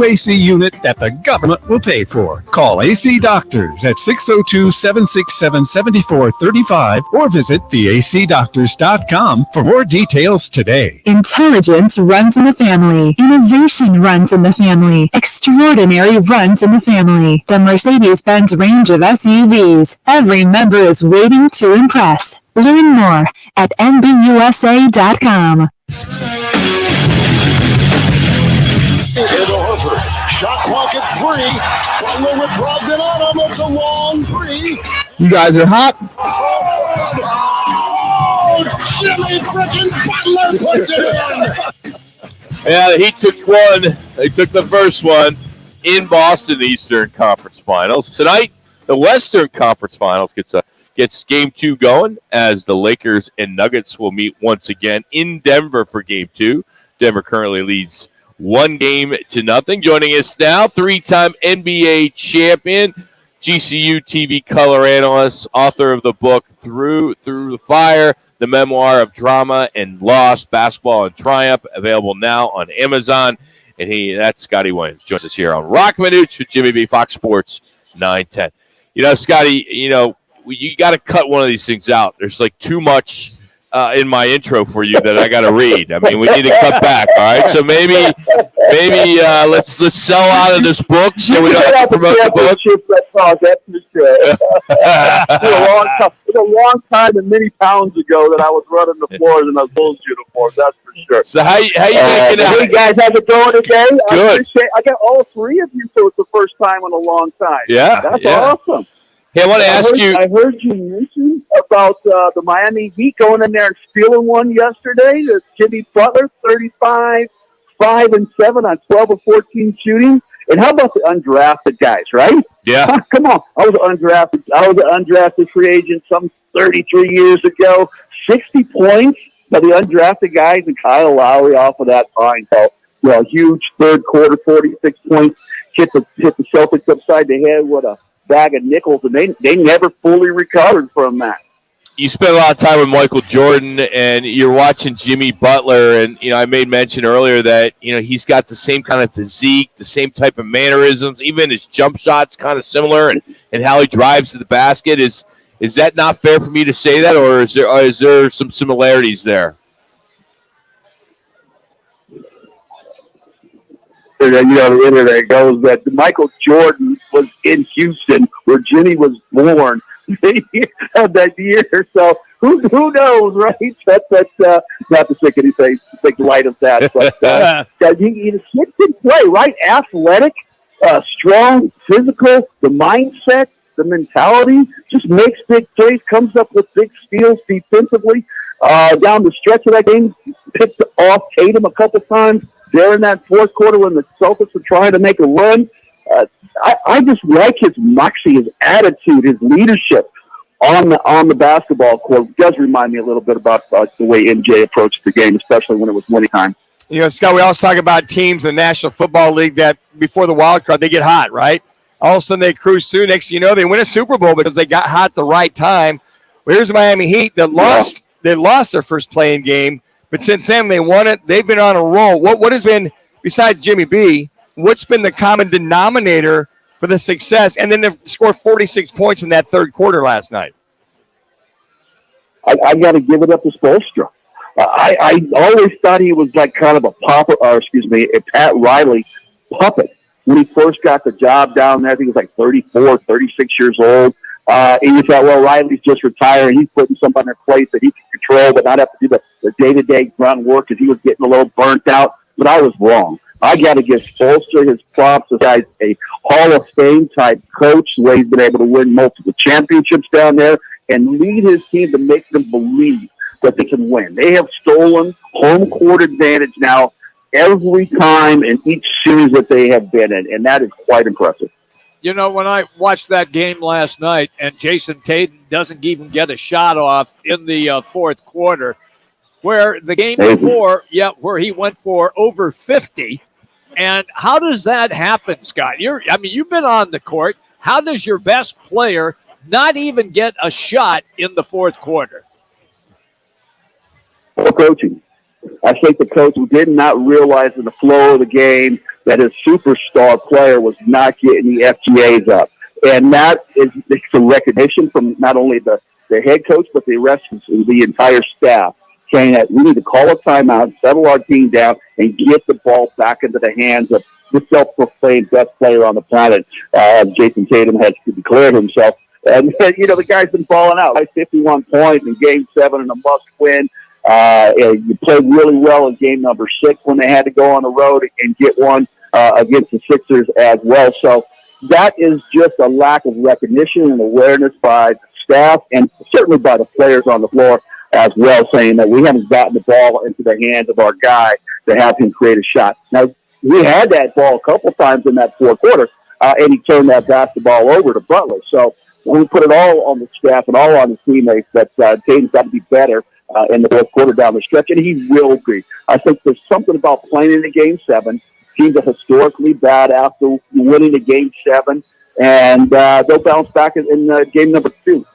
AC unit that the government will pay for. Call AC Doctors at 602-767-7435 or visit theacdoctors.com for more details today. Intelligence runs in the family. Innovation runs in the family. Extraordinary runs in the family. The Mercedes-Benz range of SUVs. Every member is waiting to impress. Learn more at nbusa.com. Into Horford. Shot clock at 3. Butler with Brogdon on him. It's a long 3. You guys are hot. Oh, Jimmy freaking Butler puts it in. Yeah, the Heat took one. They took the first one in Boston Eastern Conference Finals. Tonight, the Western Conference Finals gets Game 2 going as the Lakers and Nuggets will meet once again in Denver for Game 2. Denver currently leads 1-0. Joining us now, 3-time NBA champion, GCU TV color analyst, author of the book Through the Fire, the memoir of drama and loss, basketball and triumph, available now on Amazon. And that's Scotty Williams. Joins us here on Rock Minuch with Jimmy B, Fox Sports 910. Scotty, you got to cut one of these things out. There's like too much in my intro for you that I got to read. I mean, we need to cut back. All right, so maybe let's sell out of this book so we don't have to promote the book. That's for sure. It's a long time and many pounds ago that I was running the floors in those Bulls uniforms. That's for sure. So how you making out? Hey guys, how's it going today? Good. I got all three of you, so it's the first time in a long time. Yeah, that's awesome. Hey, I want to ask you. I heard you mention about the Miami Heat going in there and stealing one yesterday. The Jimmy Butler, 35, 5 and 7 on 12 of 14 shooting. And how about the undrafted guys, right? Yeah. Come on. I was an undrafted free agent some 33 years ago. 60 points by the undrafted guys and Kyle Lowry off of that fine. So, huge third quarter, 46 points. Hit the Celtics upside the head with a bag of nickels, and they never fully recovered from that. You spent a lot of time with Michael Jordan, and you're watching Jimmy Butler, and I made mention earlier that he's got the same kind of physique, the same type of mannerisms, even his jump shot's kind of similar, and how he drives to the basket. Is that not fair for me to say that, or is there some similarities there? The internet goes that Michael Jordan was in Houston where Jimmy was born that year. So who knows, right? That's not to stick anything, take light of that. But he can play, right? Athletic, strong, physical, the mindset, the mentality, just makes big plays, comes up with big steals defensively. Down the stretch of that game, picked off Tatum a couple times. There in that fourth quarter when the Celtics were trying to make a run. I just like his moxie, his attitude, his leadership on the basketball court. It does remind me a little bit about the way MJ approached the game, especially when it was winning time. Scott, we always talk about teams in the National Football League that before the wild card, they get hot, right? All of a sudden they cruise through. Next thing you know, they win a Super Bowl because they got hot at the right time. Well, here's the Miami Heat that lost. They lost their first playing game. But since then, they won it. They've been on a roll. What has been, besides Jimmy B, what's been the common denominator for the success? And then they scored 46 points in that third quarter last night. I got to give it up to Spoelstra. I always thought he was like kind of a Pat Riley puppet when he first got the job down there. I think he was like 34, 36 years old. And you thought, well, Riley's just retiring. He's putting somebody in their place that he can control, but not have to do the day-to-day grunt work because he was getting a little burnt out. But I was wrong. I got to give Spoelstra his props. This guy's a Hall of Fame type coach, the way he's been able to win multiple championships down there and lead his team to make them believe that they can win. They have stolen home court advantage now every time in each series that they have been in, and that is quite impressive. When I watched that game last night and Jason Tatum doesn't even get a shot off in the fourth quarter, where the game before, where he went for over 50. And how does that happen, Scott? You've been on the court. How does your best player not even get a shot in the fourth quarter? Well, coaching. I think the coach did not realize in the flow of the game that his superstar player was not getting the FGAs up. And that is a recognition from not only the head coach, but the rest of the entire staff, saying that we need to call a timeout, settle our team down, and get the ball back into the hands of the self-proclaimed best player on the planet. Jason Tatum has declared himself. And, the guy's been falling out. 51 points in Game 7 and a must-win. You played really well in Game number 6 when they had to go on the road and get one against the Sixers as well. So that is just a lack of recognition and awareness by the staff and certainly by the players on the floor as well, saying that we haven't gotten the ball into the hands of our guy to have him create a shot. Now, we had that ball a couple times in that fourth quarter, and he turned that basketball over to Butler. So when we put it all on the staff and all on the teammates that Tatum's got to be better in the fourth quarter down the stretch, and he will be. I think there's something about playing in a Game 7. Teams are historically bad after winning a Game 7, and they'll bounce back in game number 2.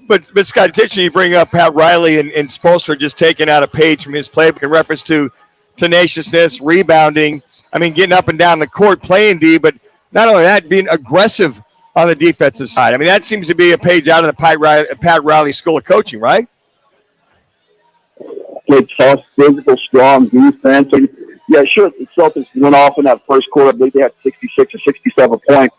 But Scott, intentionally you bring up Pat Riley and Spoelstra just taking out a page from his playbook in reference to tenaciousness, rebounding. I mean, getting up and down the court, playing D, but not only that, being aggressive on the defensive side. I mean, that seems to be a page out of the Pat Riley School of Coaching, right? Play tough, physical, strong defense. And yeah, sure, the Celtics went off in that first quarter. I believe they had 66 or 67 points.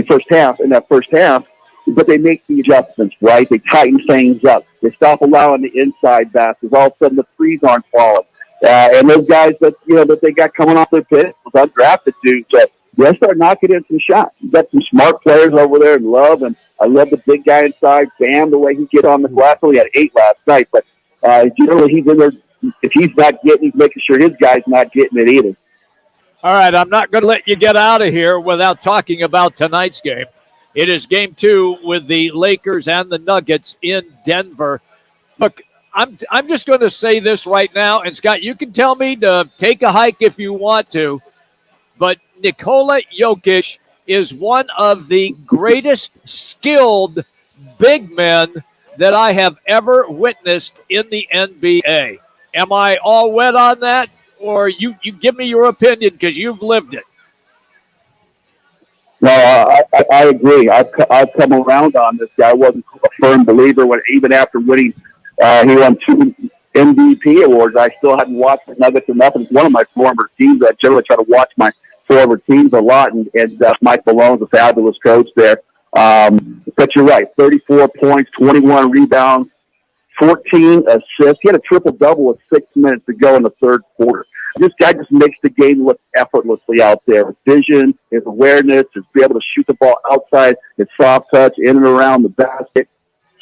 First half, in that first half. But they make the adjustments, right? They tighten things up. They stop allowing the inside baskets. All of a sudden, the threes aren't falling. And those guys that they got coming off their bench, those undrafted dudes, they'll start knocking in some shots. You got some smart players over there in Love, and I love the big guy inside, Bam, the way he gets on the glass. Well, he had 8 last night, but generally he's in there. If he's not getting, he's making sure his guy's not getting it either. All right, I'm not going to let you get out of here without talking about tonight's game. It is Game 2 with the Lakers and the Nuggets in Denver. Look, I'm just going to say this right now, and Scott, you can tell me to take a hike if you want to, but Nikola Jokic is one of the greatest skilled big men that I have ever witnessed in the NBA. Am I all wet on that? Or you give me your opinion because you've lived it. No, I agree. I've come around on this guy. I wasn't a firm believer even after winning. He won 2 MVP awards. I still hadn't watched the Nuggets enough. It's one of my former teams. I generally try to watch my former teams a lot, and Mike Malone's a fabulous coach there. But you're right, 34 points, 21 rebounds, 14 assists. He had a triple-double with 6 minutes to go in the third quarter. This guy just makes the game look effortlessly out there. His vision, his awareness, his be able to shoot the ball outside, his soft touch in and around the basket,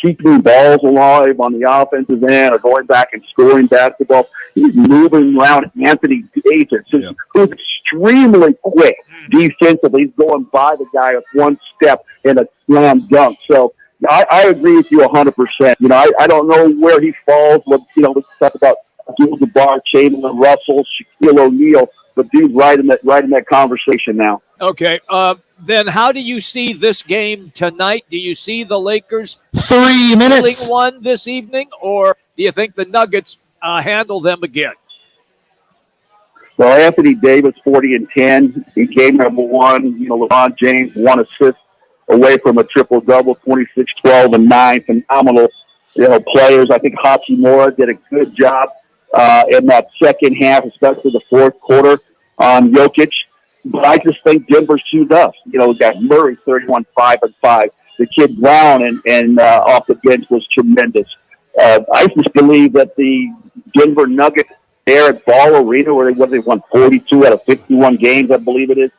keeping balls alive on the offensive end or going back and scoring basketball. He's moving around Anthony Davis, who's extremely quick defensively. He's going by the guy with one step in a slam dunk. So I agree with you 100%. I don't know where he falls. Let's talk about Abdul-Jabbar, Chamberlain, Russell, Shaquille O'Neal, but dude's right in that conversation now. Okay, then how do you see this game tonight? Do you see the Lakers 3 minutes one this evening, or do you think the Nuggets handle them again? Well, Anthony Davis, 40 and 10 in game number 1. LeBron James, 1 assist away from a triple-double, 26, 12, and 9. Phenomenal, players. I think Hachimura did a good job in that second half, especially the fourth quarter on Jokic. But I just think Denver's too tough. We got Murray, 31, 5 and 5. The kid Brown and off the bench was tremendous. I just believe that the Denver Nuggets there at Ball Arena, where they won 42 out of 51 games, I believe it is,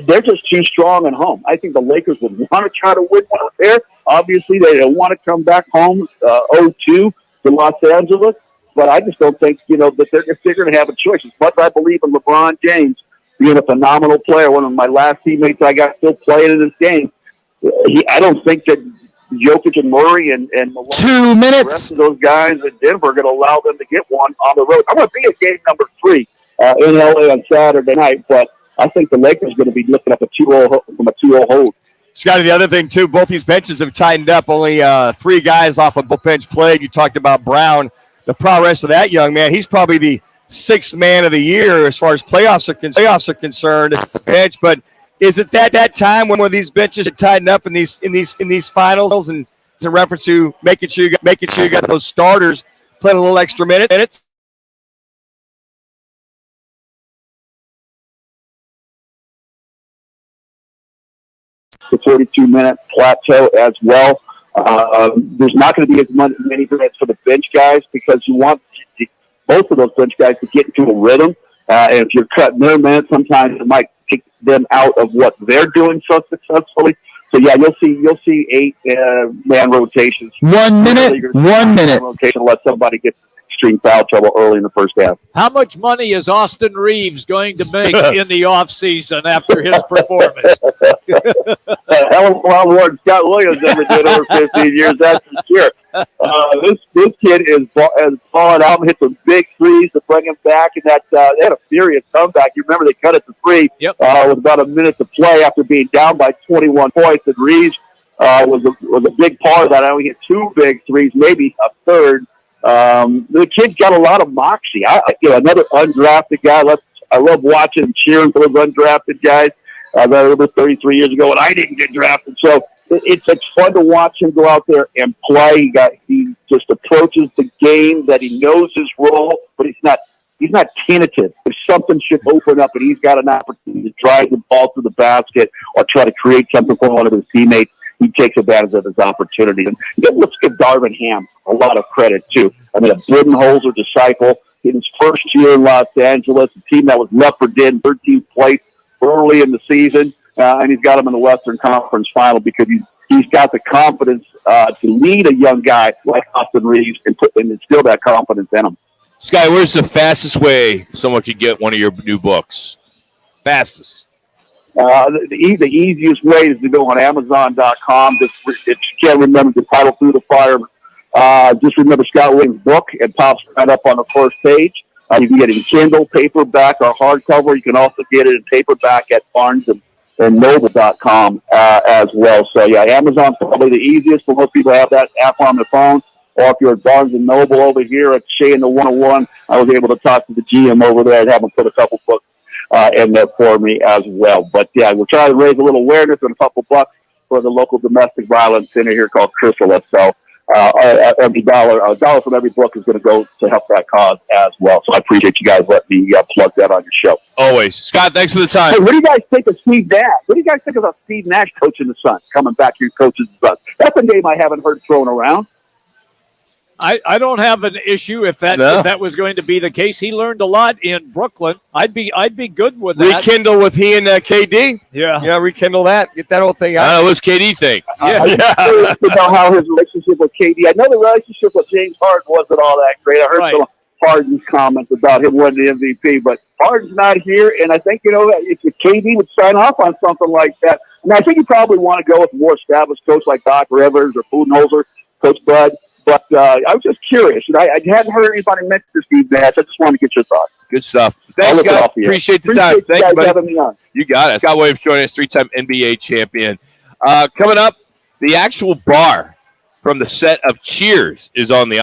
they're just too strong at home. I think the Lakers would want to try to win one out there. Obviously, they don't want to come back home 0-2 to Los Angeles. But I just don't think, that they're going to have a choice. As much as I believe in LeBron James being a phenomenal player, one of my last teammates I got still playing in this game, I don't think that Jokic and Murray and Malone, 2 minutes. The rest of those guys in Denver are going to allow them to get one on the road. I'm going to be at game number 3 in LA on Saturday night, but I think the Lakers are going to be looking up a 2-0 from a 2-0 hold. Scotty, the other thing, too, both these benches have tightened up. Only 3 guys off of both bench played. You talked about Brown. The progress of that young man, he's probably the sixth man of the year as far as playoffs are concerned. Bench, but is it that time when these benches are tightened up in these finals, and it's in reference to making sure you got those starters playing a little extra minutes? The 42-minute plateau as well. There's not going to be as many minutes for the bench guys because you want both of those bench guys to get into a rhythm. And if you're cutting their minutes, sometimes it might take them out of what they're doing so successfully. So yeah, you'll see 8-man rotations. 1 minute. 1 minute. Rotation unless somebody gets extreme foul trouble early in the first half. How much money is Austin Reeves going to make in the offseason after his performance? Hell of a lot more than Scott Williams ever did over 15 years, that's for sure. This kid is falling out and hit some big threes to bring him back, and that they had a furious comeback. You remember they cut it to 3 with about a minute to play after being down by 21 points, and Reeves was a big part of that. I only hit 2 big threes, maybe a third. The kid's got a lot of moxie. Another undrafted guy. I love watching and cheering for those undrafted guys. That over 33 years ago, and I didn't get drafted. So it's fun to watch him go out there and play. He just approaches the game that he knows his role, but he's not tentative. If something should open up and he's got an opportunity to drive the ball to the basket or try to create something for one of his teammates, he takes advantage of his opportunity. And let's give Darvin Ham a lot of credit, too. I mean, a Budenholzer disciple in his first year in Los Angeles, a team that was left for dead in 13th place early in the season, and he's got him in the Western Conference Final because he's got the confidence to lead a young guy like Austin Reeves and instill that confidence in him. Sky, where's the fastest way someone could get one of your new books? Fastest. The easiest way is to go on Amazon.com. If you can't remember the title, Through the Fire, just remember Scott Williams' book. It pops right up on the first page. You can get it in Kindle, paperback, or hardcover. You can also get it in paperback at BarnesandNoble.com as well. So, yeah, Amazon's probably the easiest for most people have that app on their phone. Or if you're at Barnes & Noble over here at Shea and the 101, I was able to talk to the GM over there and have him put a couple books in there for me as well. But, yeah, we're trying to raise a little awareness and a couple bucks for the local domestic violence center here called Chrysalis. So, a dollar from every book is going to go to help that cause as well. So I appreciate you guys letting me plug that on your show. Always. Scott, thanks for the time. Hey, what do you guys think of Steve Nash? What do you guys think about Steve Nash coaching the Suns, coming back here coaching the Suns? That's a name I haven't heard thrown around. I don't have an issue if that was going to be the case. He learned a lot in Brooklyn. I'd be good with that. Rekindle with he and KD. Yeah, rekindle that. Get that whole thing out. I don't know, what's KD think? I'm curious to know how his relationship with KD. I know the relationship with James Harden wasn't all that great. I heard some Harden's comments about him winning the MVP, but Harden's not here, and I think if KD would sign off on something like that, and I think you probably want to go with a more established coach like Doc Rivers or Budenholzer, Coach Bud. But I was just curious. I hadn't heard anybody mention Steve Nash. I just wanted to get your thoughts. Good stuff. Thanks, Scott. Appreciate the time. Thank you, buddy. You got it. Scott Williams joining us, 3-time NBA champion. Coming up, the actual bar from the set of Cheers is on the